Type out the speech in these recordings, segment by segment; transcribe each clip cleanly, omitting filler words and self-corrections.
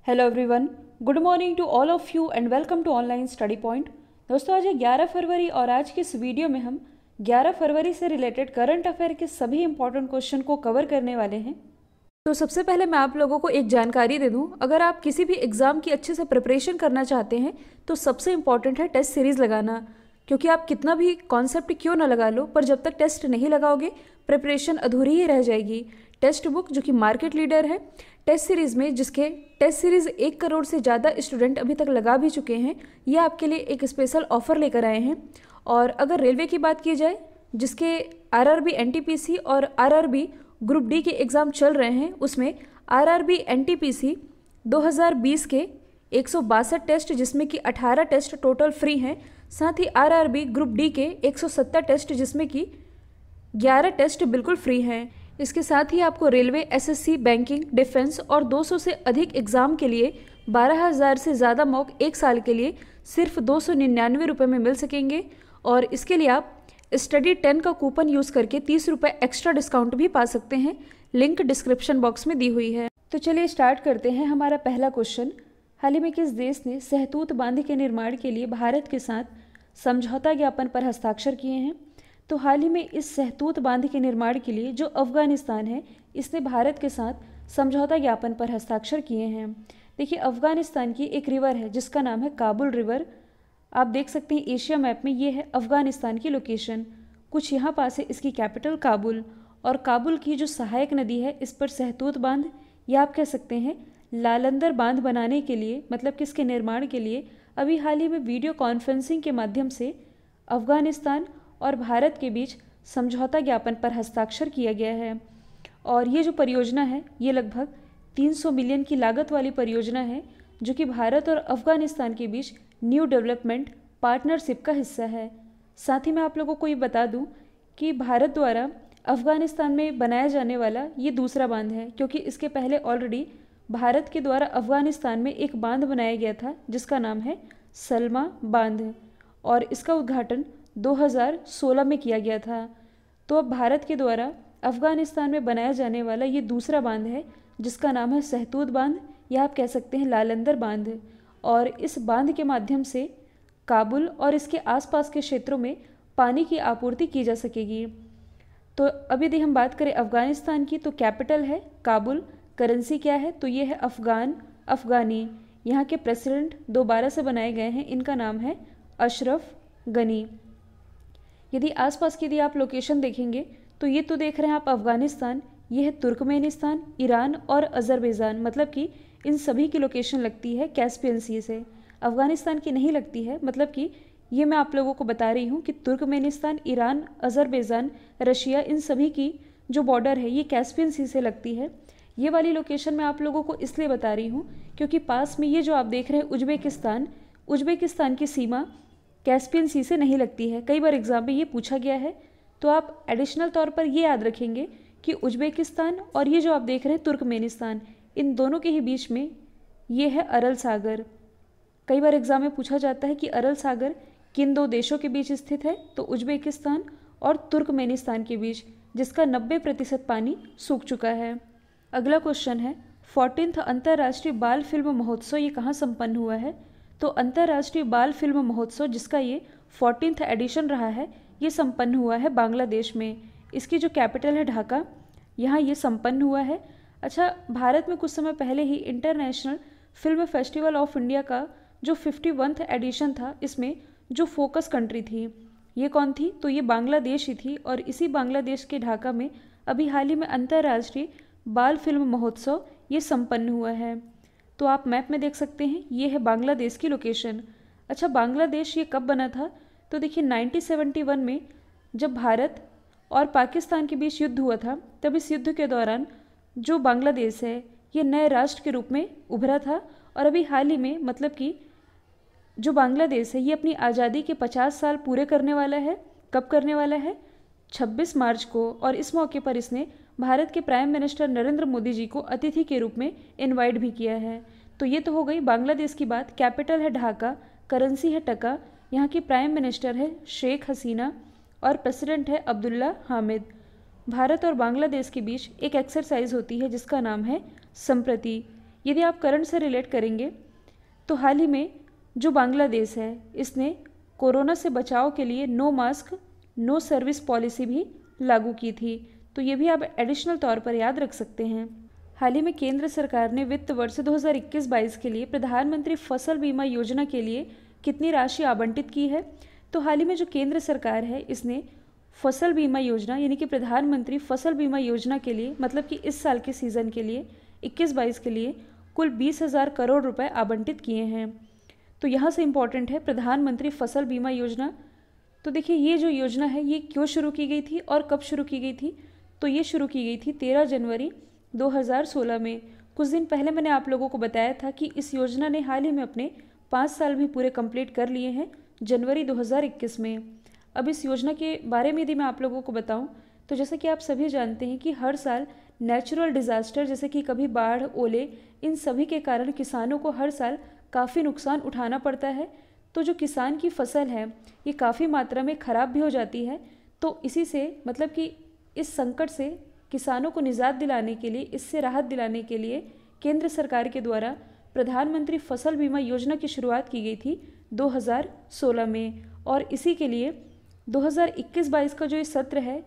Hello everyone, good morning to all of you and welcome to Online Study Point. दोस्तों, आज है 11 फरवरी और आज की इस वीडियो में हम 11 फरवरी से रिलेटेड करंट अफेयर के सभी इंपॉर्टेंट क्वेश्चन को कवर करने वाले हैं। तो सबसे पहले मैं आप लोगों को एक जानकारी दे दूं, अगर आप किसी भी एग्ज़ाम की अच्छे से प्रिपरेशन करना चाहते हैं तो सबसे इंपॉर्टेंट है टेस्ट सीरीज़ लगाना। क्योंकि आप कितना भी कॉन्सेप्ट क्यों ना लगा लो, पर जब तक टेस्ट नहीं लगाओगे प्रिपरेशन अधूरी ही रह जाएगी। टेस्ट बुक जो कि मार्केट लीडर है टेस्ट सीरीज़ में, जिसके टेस्ट सीरीज़ 1 करोड़ से ज़्यादा स्टूडेंट अभी तक लगा भी चुके हैं, ये आपके लिए एक स्पेशल ऑफ़र लेकर आए हैं। और अगर रेलवे की बात की जाए, जिसके आरआरबी एनटीपीसी और आरआरबी ग्रुप डी के एग्ज़ाम चल रहे हैं, उसमें आरआरबी एनटीपीसी 2020 के 162 टेस्ट, जिसमें कि 18 टेस्ट टोटल फ्री हैं, साथ ही आरआरबी ग्रुप डी के 170 टेस्ट, जिसमें कि 11 टेस्ट बिल्कुल फ्री हैं। इसके साथ ही आपको रेलवे, एसएससी, बैंकिंग, डिफेंस और 200 से अधिक एग्ज़ाम के लिए 12,000 से ज़्यादा मॉक 1 साल के लिए सिर्फ 299 रुपये में मिल सकेंगे। और इसके लिए आप स्टडी 10 का कूपन यूज़ करके 30 रुपये एक्स्ट्रा डिस्काउंट भी पा सकते हैं। लिंक डिस्क्रिप्शन बॉक्स में दी हुई है। तो चलिए स्टार्ट करते हैं। हमारा पहला क्वेश्चन, हाल ही में किस देश ने सहतूत बांध के निर्माण के लिए भारत के साथ समझौता ज्ञापन पर हस्ताक्षर किए हैं? तो हाल ही में इस सहतूत बांध के निर्माण के लिए जो अफगानिस्तान है, इसने भारत के साथ समझौता ज्ञापन पर हस्ताक्षर किए हैं। देखिए, अफगानिस्तान की एक रिवर है जिसका नाम है काबुल रिवर। आप देख सकते हैं एशिया मैप में ये है अफगानिस्तान की लोकेशन। कुछ यहाँ पास है इसकी कैपिटल काबुल, और काबुल की जो सहायक नदी है, इस पर सहतूत बांध या आप कह सकते हैं लालंदर बांध बनाने के लिए, मतलब कि इसके निर्माण के लिए अभी हाल ही में वीडियो कॉन्फ्रेंसिंग के माध्यम से अफगानिस्तान और भारत के बीच समझौता ज्ञापन पर हस्ताक्षर किया गया है। और ये जो परियोजना है, ये लगभग 300 मिलियन की लागत वाली परियोजना है, जो कि भारत और अफगानिस्तान के बीच न्यू डेवलपमेंट पार्टनरशिप का हिस्सा है। साथ ही मैं आप लोगों को ये बता दूं कि भारत द्वारा अफगानिस्तान में बनाया जाने वाला ये दूसरा बांध है, क्योंकि इसके पहले ऑलरेडी भारत के द्वारा अफगानिस्तान में एक बांध बनाया गया था जिसका नाम है सलमा बांध, और इसका उद्घाटन 2016 में किया गया था। तो अब भारत के द्वारा अफगानिस्तान में बनाया जाने वाला ये दूसरा बांध है जिसका नाम है सहतूत बांध, या आप कह सकते हैं लालंदर बांध। और इस बांध के माध्यम से काबुल और इसके आसपास के क्षेत्रों में पानी की आपूर्ति की जा सकेगी। तो अब यदि हम बात करें अफगानिस्तान की, तो कैपिटल है काबुल, करेंसी क्या है, तो ये है अफगानी। यहाँ के प्रेसिडेंट दोबारा से बनाए गए हैं, इनका नाम है अशरफ गनी। यदि आसपास की यदि आप लोकेशन देखेंगे, तो ये तो देख रहे हैं आप अफगानिस्तान, ये है तुर्कमेनिस्तान, ईरान और अजरबैजान, मतलब कि इन सभी की लोकेशन लगती है कैस्पियन सी से। अफगानिस्तान की नहीं लगती है, मतलब कि ये मैं आप लोगों को बता रही हूँ कि तुर्कमेनिस्तान, ईरान, अजरबैजान, रशिया, इन सभी की जो बॉर्डर है ये कैस्पियन सी से लगती है। ये वाली लोकेशन मैं आप लोगों को इसलिए बता रही हूँ क्योंकि पास में ये जो आप देख रहे हैं उज्बेकिस्तान की सीमा कैस्पियन सी से नहीं लगती है। कई बार एग्जाम में ये पूछा गया है, तो आप एडिशनल तौर पर ये याद रखेंगे कि उज्बेकिस्तान और ये जो आप देख रहे हैं तुर्कमेनिस्तान, इन दोनों के ही बीच में ये है अरल सागर। कई बार एग्जाम में पूछा जाता है कि अरल सागर किन दो देशों के बीच स्थित है, तो उज्बेकिस्तान और तुर्कमेनिस्तान के बीच, जिसका 90% पानी सूख चुका है। अगला क्वेश्चन है, 14th अंतर्राष्ट्रीय बाल फिल्म महोत्सव ये कहाँ संपन्न हुआ है? तो अंतर्राष्ट्रीय बाल फिल्म महोत्सव, जिसका ये 14th एडिशन रहा है, ये संपन्न हुआ है बांग्लादेश में। इसकी जो कैपिटल है ढाका, यहाँ ये संपन्न हुआ है। अच्छा, भारत में कुछ समय पहले ही international film festival of India का जो 51th एडिशन था, इसमें जो फोकस कंट्री थी ये कौन थी? तो ये बांग्लादेश ही थी। और इसी बांग्लादेश के ढाका में अभी हाल ही में अंतर्राष्ट्रीय बाल फिल्म महोत्सव ये संपन्न हुआ है। तो आप मैप में देख सकते हैं, ये है बांग्लादेश की लोकेशन। अच्छा, बांग्लादेश ये कब बना था? तो देखिए 1971 में जब भारत और पाकिस्तान के बीच युद्ध हुआ था, तब इस युद्ध के दौरान जो बांग्लादेश है ये नए राष्ट्र के रूप में उभरा था। और अभी हाल ही में, मतलब कि जो बांग्लादेश है ये अपनी आज़ादी के 50 साल पूरे करने वाला है। कब करने वाला है? 26 मार्च को। और इस मौके पर इसने भारत के प्राइम मिनिस्टर नरेंद्र मोदी जी को अतिथि के रूप में इनवाइट भी किया है। तो ये तो हो गई बांग्लादेश की बात। कैपिटल है ढाका, करेंसी है टका, यहाँ की प्राइम मिनिस्टर है शेख हसीना और प्रेसिडेंट है अब्दुल्ला हामिद। भारत और बांग्लादेश के बीच एक एक्सरसाइज होती है जिसका नाम है संप्रति। यदि आप करंट से रिलेट करेंगे तो हाल ही में जो बांग्लादेश है इसने कोरोना से बचाव के लिए no mask no service policy भी लागू की थी। तो ये भी आप एडिशनल तौर पर याद रख सकते हैं। हाल ही में केंद्र सरकार ने वित्त वर्ष 2021-22 के लिए प्रधानमंत्री फसल बीमा योजना के लिए कितनी राशि आवंटित की है? तो हाल ही में जो केंद्र सरकार है इसने फसल बीमा योजना यानी कि प्रधानमंत्री फसल बीमा योजना के लिए मतलब कि इस साल के सीज़न के लिए 21-22 के लिए कुल 20,000 करोड़ रुपए आवंटित किए हैं। तो यहाँ से इम्पॉर्टेंट है प्रधानमंत्री फसल बीमा योजना। तो देखिए ये जो योजना है ये क्यों शुरू की गई थी और कब शुरू की गई थी? तो ये शुरू की गई थी 13 जनवरी 2016 में। कुछ दिन पहले मैंने आप लोगों को बताया था कि इस योजना ने हाल ही में अपने 5 साल भी पूरे कंप्लीट कर लिए हैं जनवरी 2021 में। अब इस योजना के बारे में यदि मैं आप लोगों को बताऊं तो जैसे कि आप सभी जानते हैं कि हर साल नेचुरल डिज़ास्टर जैसे कि कभी बाढ़, ओले, इन सभी के कारण किसानों को हर साल काफ़ी नुकसान उठाना पड़ता है। तो जो किसान की फसल है ये काफ़ी मात्रा में ख़राब भी हो जाती है। तो इसी से मतलब कि इस संकट से किसानों को निजात दिलाने के लिए, इससे राहत दिलाने के लिए केंद्र सरकार के द्वारा प्रधानमंत्री फसल बीमा योजना की शुरुआत की गई थी 2016 में। और इसी के लिए 2021-22 का जो ये सत्र है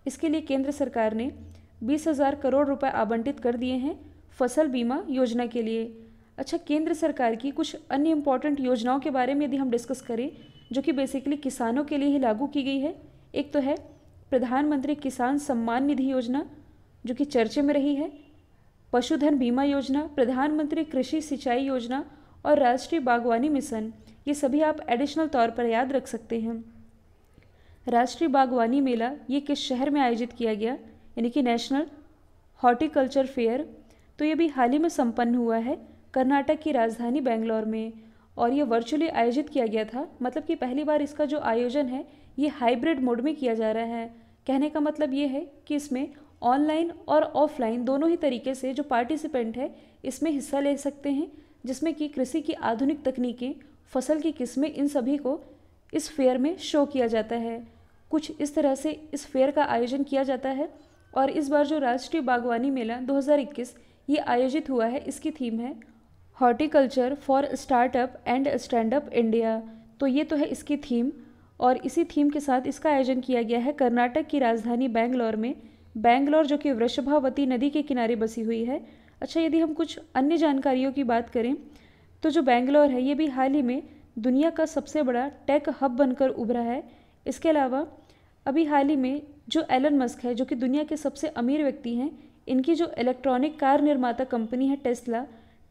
इसके लिए केंद्र सरकार ने 20,000 करोड़ रुपए आवंटित कर दिए हैं फसल बीमा योजना के लिए। अच्छा, केंद्र सरकार की कुछ अन्य इम्पॉर्टेंट योजनाओं के बारे में यदि हम डिस्कस करें जो कि बेसिकली किसानों के लिए ही लागू की गई है, एक तो है प्रधानमंत्री किसान सम्मान निधि योजना जो कि चर्चे में रही है, पशुधन बीमा योजना, प्रधानमंत्री कृषि सिंचाई योजना और राष्ट्रीय बागवानी मिशन। ये सभी आप एडिशनल तौर पर याद रख सकते हैं। राष्ट्रीय बागवानी मेला ये किस शहर में आयोजित किया गया, यानी कि नेशनल हॉर्टिकल्चर फेयर। तो ये भी हाल ही में संपन्न हुआ है कर्नाटक की राजधानी बेंगलोर में और ये वर्चुअली आयोजित किया गया था। मतलब कि पहली बार इसका जो आयोजन है ये हाइब्रिड मोड में किया जा रहा है। कहने का मतलब ये है कि इसमें ऑनलाइन और ऑफलाइन दोनों ही तरीके से जो पार्टिसिपेंट है इसमें हिस्सा ले सकते हैं, जिसमें कि कृषि की आधुनिक तकनीकें, फसल की किस्में, इन सभी को इस फेयर में शो किया जाता है। कुछ इस तरह से इस फेयर का आयोजन किया जाता है। और इस बार जो राष्ट्रीय बागवानी मेला 2021 ये आयोजित हुआ है इसकी थीम है horticulture for startup and stand up India. तो ये तो है इसकी थीम और इसी थीम के साथ इसका आयोजन किया गया है कर्नाटक की राजधानी बेंगलोर में। बेंगलोर जो कि वृषभावती नदी के किनारे बसी हुई है। अच्छा, यदि हम कुछ अन्य जानकारियों की बात करें तो जो बेंगलोर है ये भी हाल ही में दुनिया का सबसे बड़ा टेक हब बनकर उभरा है। इसके अलावा अभी हाल ही में जो एलन मस्क है जो कि दुनिया के सबसे अमीर व्यक्ति हैं, इनकी जो इलेक्ट्रॉनिक कार निर्माता कंपनी है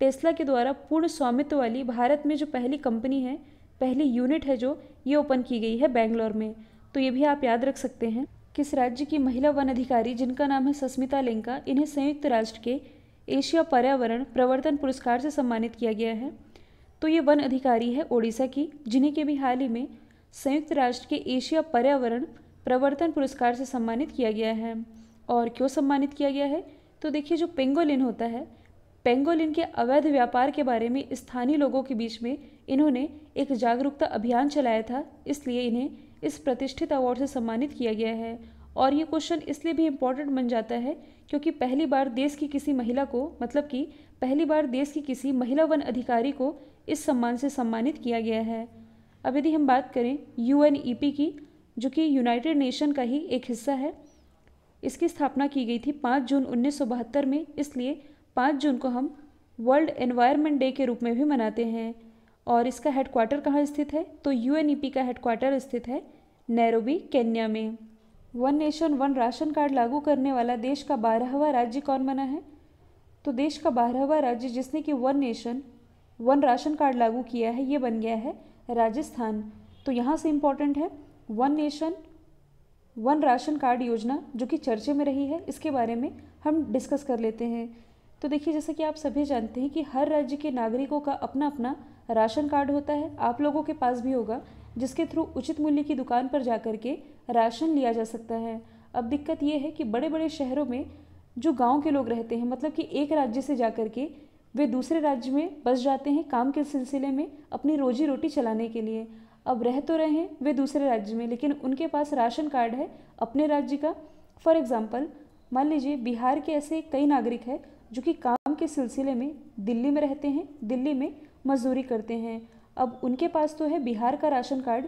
टेस्ला के द्वारा पूर्ण स्वामित्व वाली भारत में जो पहली कंपनी है, पहली यूनिट है जो ये ओपन की गई है बेंगलोर में। तो ये भी आप याद रख सकते हैं। किस राज्य की महिला वन अधिकारी जिनका नाम है सस्मिता लेंका, इन्हें संयुक्त राष्ट्र के एशिया पर्यावरण प्रवर्तन पुरस्कार से सम्मानित किया गया है। तो ये वन अधिकारी है ओडिशा की, जिन्हें के भी हाल ही में संयुक्त राष्ट्र के एशिया पर्यावरण प्रवर्तन पुरस्कार से सम्मानित किया गया है। और क्यों सम्मानित किया गया है? तो देखिए जो पेंगोलिन होता है, पेंगोलिन के अवैध व्यापार के बारे में स्थानीय लोगों के बीच में इन्होंने एक जागरूकता अभियान चलाया था, इसलिए इन्हें इस प्रतिष्ठित अवार्ड से सम्मानित किया गया है। और ये क्वेश्चन इसलिए भी इम्पोर्टेंट बन जाता है क्योंकि पहली बार देश की किसी महिला को, मतलब कि पहली बार देश की किसी महिला वन अधिकारी को इस सम्मान से सम्मानित किया गया है। अब यदि हम बात करें UNEP की, जो कि यूनाइटेड नेशन का ही एक हिस्सा है, इसकी स्थापना की गई थी 5 जून 1972 में, इसलिए 5 जून को हम वर्ल्ड एनवायरनमेंट डे के रूप में भी मनाते हैं। और इसका हेडक्वार्टर कहाँ स्थित है? तो UNEP का हेडक्वार्टर स्थित है नैरोबी, केन्या में। One nation one ration card लागू करने वाला देश का 12वां राज्य कौन बना है? तो देश का 12वां राज्य जिसने कि one nation one ration card लागू किया है ये बन गया है राजस्थान। तो यहाँ से इम्पॉर्टेंट है one nation one ration card योजना जो कि चर्चे में रही है, इसके बारे में हम डिस्कस कर लेते हैं। तो देखिए जैसे कि आप सभी जानते हैं कि हर राज्य के नागरिकों का अपना अपना राशन कार्ड होता है, आप लोगों के पास भी होगा, जिसके थ्रू उचित मूल्य की दुकान पर जाकर के राशन लिया जा सकता है। अब दिक्कत ये है कि बड़े बड़े शहरों में जो गांव के लोग रहते हैं, मतलब कि एक राज्य से जाकर के वे दूसरे राज्य में बस जाते हैं काम के सिलसिले में अपनी रोजी रोटी चलाने के लिए। अब रह तो रहे हैं वे दूसरे राज्य में, लेकिन उनके पास राशन कार्ड है अपने राज्य का। फॉर एग्जाम्पल मान लीजिए बिहार के ऐसे कई नागरिक हैं जो कि काम के सिलसिले में दिल्ली में रहते हैं, दिल्ली में मजदूरी करते हैं। अब उनके पास तो है बिहार का राशन कार्ड,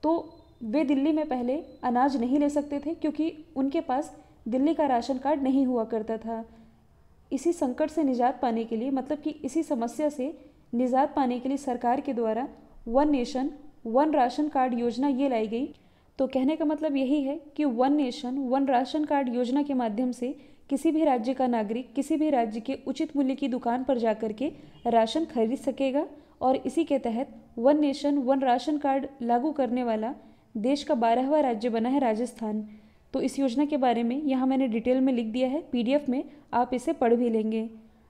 तो वे दिल्ली में पहले अनाज नहीं ले सकते थे क्योंकि उनके पास दिल्ली का राशन कार्ड नहीं हुआ करता था। इसी संकट से निजात पाने के लिए, मतलब कि इसी समस्या से निजात पाने के लिए सरकार के द्वारा one nation one ration card योजना ये लाई गई। तो कहने का मतलब यही है कि one nation one ration card योजना के माध्यम से किसी भी राज्य का नागरिक किसी भी राज्य के उचित मूल्य की दुकान पर जाकर के राशन खरीद सकेगा। और इसी के तहत one nation one ration card लागू करने वाला देश का 12वां राज्य बना है राजस्थान। तो इस योजना के बारे में यहाँ मैंने डिटेल में लिख दिया है, पीडीएफ में आप इसे पढ़ भी लेंगे।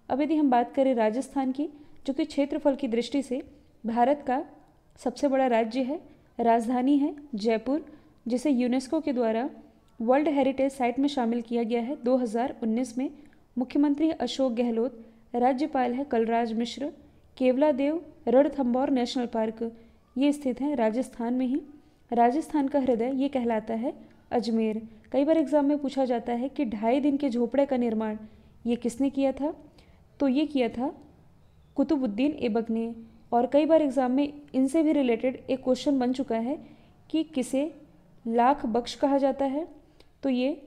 अब यदि हम बात करें राजस्थान की, जो कि क्षेत्रफल की दृष्टि से भारत का सबसे बड़ा राज्य है, राजधानी है जयपुर, जिसे यूनेस्को के द्वारा वर्ल्ड हेरिटेज साइट में शामिल किया गया है 2019 में। मुख्यमंत्री अशोक गहलोत, राज्यपाल है कलराज मिश्र। केवलादेव रणथंभौर नेशनल पार्क ये स्थित है राजस्थान में ही। राजस्थान का हृदय ये कहलाता है अजमेर। कई बार एग्जाम में पूछा जाता है कि 2.5 दिन के झोपड़े का निर्माण ये किसने किया था, तो ये किया था कुतुबुद्दीन ऐबक ने। और कई बार एग्जाम में इनसे भी रिलेटेड एक क्वेश्चन बन चुका है कि किसे लाख बख्श कहा जाता है, तो ये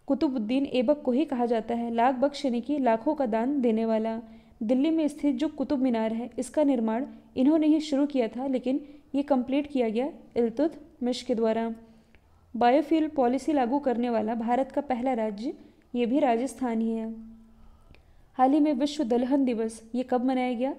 कुतुबुद्दीन ऐबक को ही कहा जाता है। लाख बख्श यानी कि लाखों का दान देने वाला। दिल्ली में स्थित जो कुतुब मीनार है इसका निर्माण इन्होंने ही शुरू किया था, लेकिन ये कंप्लीट किया गया इल्तुतमिश के द्वारा। बायोफ्यूल पॉलिसी लागू करने वाला भारत का पहला राज्य ये भी राजस्थान ही है। हाल ही में विश्व दलहन दिवस ये कब मनाया गया,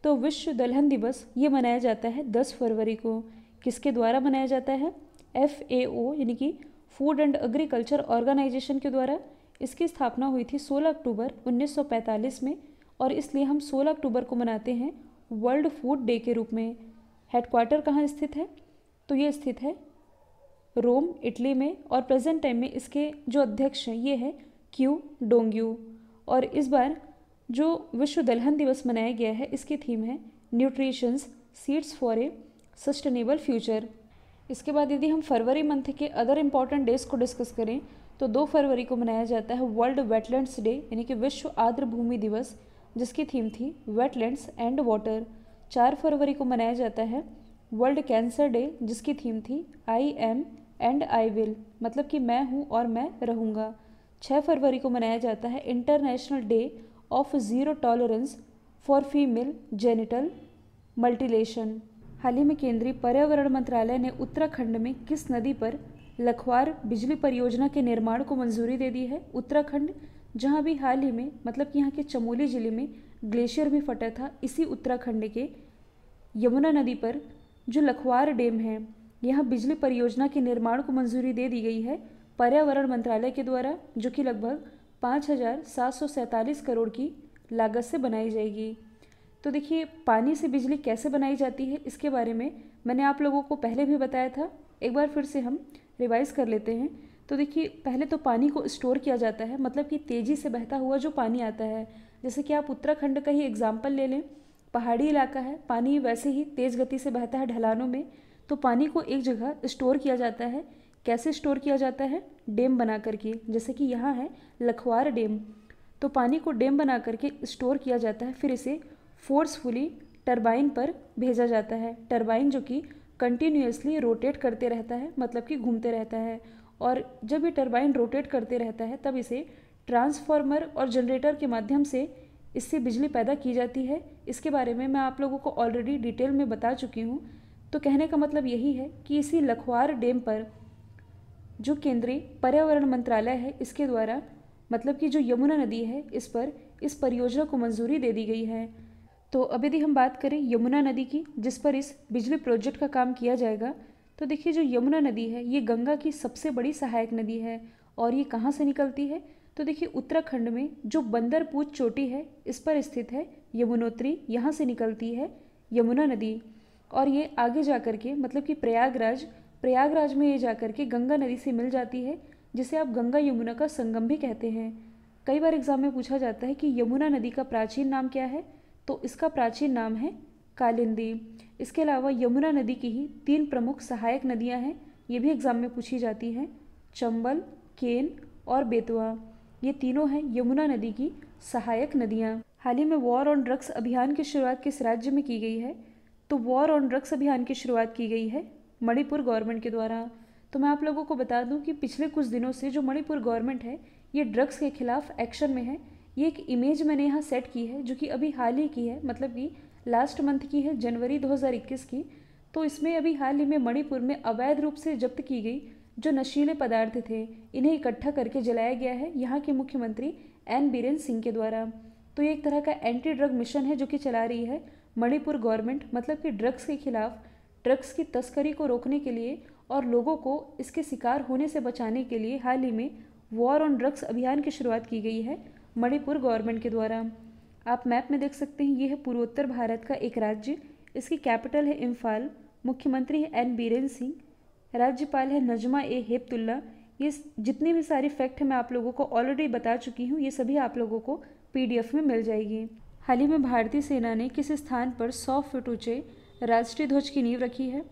तो विश्व दलहन दिवस ये मनाया जाता है 10 फरवरी को। किसके द्वारा मनाया जाता है, FAO यानी कि फूड एंड एग्रीकल्चर ऑर्गेनाइजेशन के द्वारा। इसकी स्थापना हुई थी 16 अक्टूबर 1945 में, और इसलिए हम 16 अक्टूबर को मनाते हैं वर्ल्ड फूड डे के रूप में। हेडक्वार्टर कहाँ स्थित है, तो ये स्थित है रोम इटली में, और प्रेजेंट टाइम में इसके जो अध्यक्ष हैं ये है क्यू डोंग्यू। और इस बार जो विश्व दलहन दिवस मनाया गया है इसकी थीम है nutritions seeds for a sustainable future. इसके बाद यदि हम फरवरी मंथ के अदर इम्पॉर्टेंट डेज को डिस्कस करें तो 2 फरवरी को मनाया जाता है वर्ल्ड वेटलैंड्स डे यानी कि विश्व आर्द्र भूमि दिवस, जिसकी थीम थी वेटलैंड्स एंड वाटर। 4 फरवरी को मनाया जाता है वर्ल्ड कैंसर डे, जिसकी थीम थी I am and I will, मतलब कि मैं हूँ और मैं रहूँगा। 6 फरवरी को मनाया जाता है international day of zero tolerance for female genital mutilation. हाल ही में केंद्रीय पर्यावरण मंत्रालय ने उत्तराखंड में किस नदी पर लखवार बिजली परियोजना के निर्माण को मंजूरी दे दी है। उत्तराखंड, जहां भी हाल ही में मतलब कि यहाँ के चमोली जिले में ग्लेशियर भी फटा था, इसी उत्तराखंड के यमुना नदी पर जो लखवार डैम है यहाँ बिजली परियोजना के निर्माण को मंजूरी दे दी गई है पर्यावरण मंत्रालय के द्वारा, जो कि लगभग 5,747 करोड़ की लागत से बनाई जाएगी। तो देखिए पानी से बिजली कैसे बनाई जाती है इसके बारे में मैंने आप लोगों को पहले भी बताया था, एक बार फिर से हम रिवाइज कर लेते हैं। तो देखिए पहले तो पानी को स्टोर किया जाता है, मतलब कि तेज़ी से बहता हुआ जो पानी आता है, जैसे कि आप उत्तराखंड का ही एग्जाम्पल ले लें, पहाड़ी इलाका है, पानी वैसे ही तेज़ गति से बहता है ढलानों में, तो पानी को एक जगह स्टोर किया जाता है। कैसे स्टोर किया जाता है, डैम बना करके, जैसे कि यहाँ है लखवार डैम, तो पानी को डैम बना करके स्टोर किया जाता है, फिर इसे फोर्सफुली टरबाइन पर भेजा जाता है। टरबाइन जो कि कंटिन्यूअसली रोटेट करते रहता है, मतलब कि घूमते रहता है, और जब ये टरबाइन रोटेट करते रहता है तब इसे ट्रांसफार्मर और जनरेटर के माध्यम से इससे बिजली पैदा की जाती है। इसके बारे में मैं आप लोगों को ऑलरेडी डिटेल में बता चुकी हूँ। तो कहने का मतलब यही है कि इसी लखवार डैम पर जो केंद्रीय पर्यावरण मंत्रालय है इसके द्वारा, मतलब कि जो यमुना नदी है इस पर इस परियोजना को मंजूरी दे दी गई है। तो अब यदि हम बात करें यमुना नदी की, जिस पर इस बिजली प्रोजेक्ट का काम किया जाएगा, तो देखिए जो यमुना नदी है ये गंगा की सबसे बड़ी सहायक नदी है। और ये कहाँ से निकलती है, तो देखिए उत्तराखंड में जो बंदरपूछ चोटी है इस पर स्थित है यमुनोत्री, यहाँ से निकलती है यमुना नदी। और ये आगे जा कर के मतलब कि प्रयागराज में ये जा कर के गंगा नदी से मिल जाती है, जिसे आप गंगा यमुना का संगम भी कहते हैं। कई बार एग्जाम में पूछा जाता है कि यमुना नदी का प्राचीन नाम क्या है, तो इसका प्राचीन नाम है कालिंदी। इसके अलावा यमुना नदी की ही 3 प्रमुख सहायक नदियां हैं, ये भी एग्जाम में पूछी जाती हैं, चंबल, केन और बेतवा। ये तीनों हैं यमुना नदी की सहायक नदियाँ। हाल ही में वॉर ऑन ड्रग्स अभियान की शुरुआत किस राज्य में की गई है? तो वॉर ऑन ड्रग्स अभियान की शुरुआत की गई है मणिपुर गवर्नमेंट के द्वारा। तो मैं आप लोगों को बता दूं कि पिछले कुछ दिनों से जो मणिपुर गवर्नमेंट है ये ड्रग्स के खिलाफ एक्शन में है। ये एक इमेज मैंने यहाँ सेट की है जो कि अभी हाल ही की है, मतलब कि लास्ट मंथ की है, जनवरी 2021 की। तो इसमें अभी हाल ही में मणिपुर में अवैध रूप से जब्त की गई जो नशीले पदार्थ थे इन्हें इकट्ठा करके जलाया गया है यहाँ के मुख्यमंत्री एन बीरेन सिंह के द्वारा। तो ये एक तरह का एंटी ड्रग मिशन है जो कि चला रही है मणिपुर गवर्नमेंट, मतलब कि ड्रग्स के खिलाफ, ड्रग्स की तस्करी को रोकने के लिए और लोगों को इसके शिकार होने से बचाने के लिए हाल ही में वॉर ऑन ड्रग्स अभियान की शुरुआत की गई है मणिपुर गवर्नमेंट के द्वारा। आप मैप में देख सकते हैं, ये है पूर्वोत्तर भारत का एक राज्य। इसकी कैपिटल है इम्फाल, मुख्यमंत्री है एन बीरेन सिंह, राज्यपाल है नजमा ए हेपतुल्ला। ये जितनी भी सारी फैक्ट है मैं आप लोगों को ऑलरेडी बता चुकी हूँ, ये सभी आप लोगों को PDF में मिल जाएगी। हाल ही में भारतीय सेना ने किस स्थान पर 100 फुट ऊंचे राष्ट्रीय ध्वज की नींव रखी है?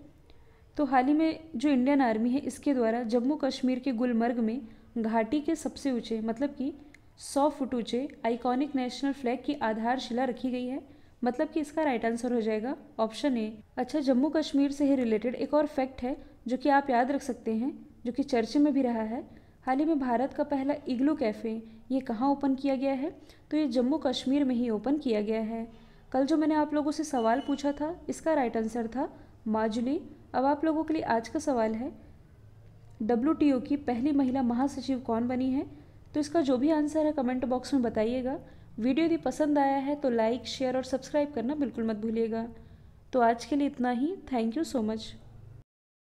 तो हाल ही में जो इंडियन आर्मी है इसके द्वारा जम्मू कश्मीर के गुलमर्ग में घाटी के सबसे ऊंचे, मतलब कि 100 फुट ऊंचे आइकॉनिक नेशनल फ्लैग की आधारशिला रखी गई है। मतलब कि इसका राइट आंसर हो जाएगा ऑप्शन ए। अच्छा, जम्मू कश्मीर से ही रिलेटेड एक और फैक्ट है जो कि आप याद रख सकते हैं, जो कि चर्चे में भी रहा है। हाल ही में भारत का पहला इग्लू कैफ़े ये कहाँ ओपन किया गया है? तो ये जम्मू कश्मीर में ही ओपन किया गया है। कल जो मैंने आप लोगों से सवाल पूछा था इसका राइट आंसर था माजुली। अब आप लोगों के लिए आज का सवाल है, WTO की पहली महिला महासचिव कौन बनी है? तो इसका जो भी आंसर है कमेंट बॉक्स में बताइएगा। वीडियो यदि पसंद आया है तो लाइक, शेयर और सब्सक्राइब करना बिल्कुल मत भूलिएगा। तो आज के लिए इतना ही। Thank you so much.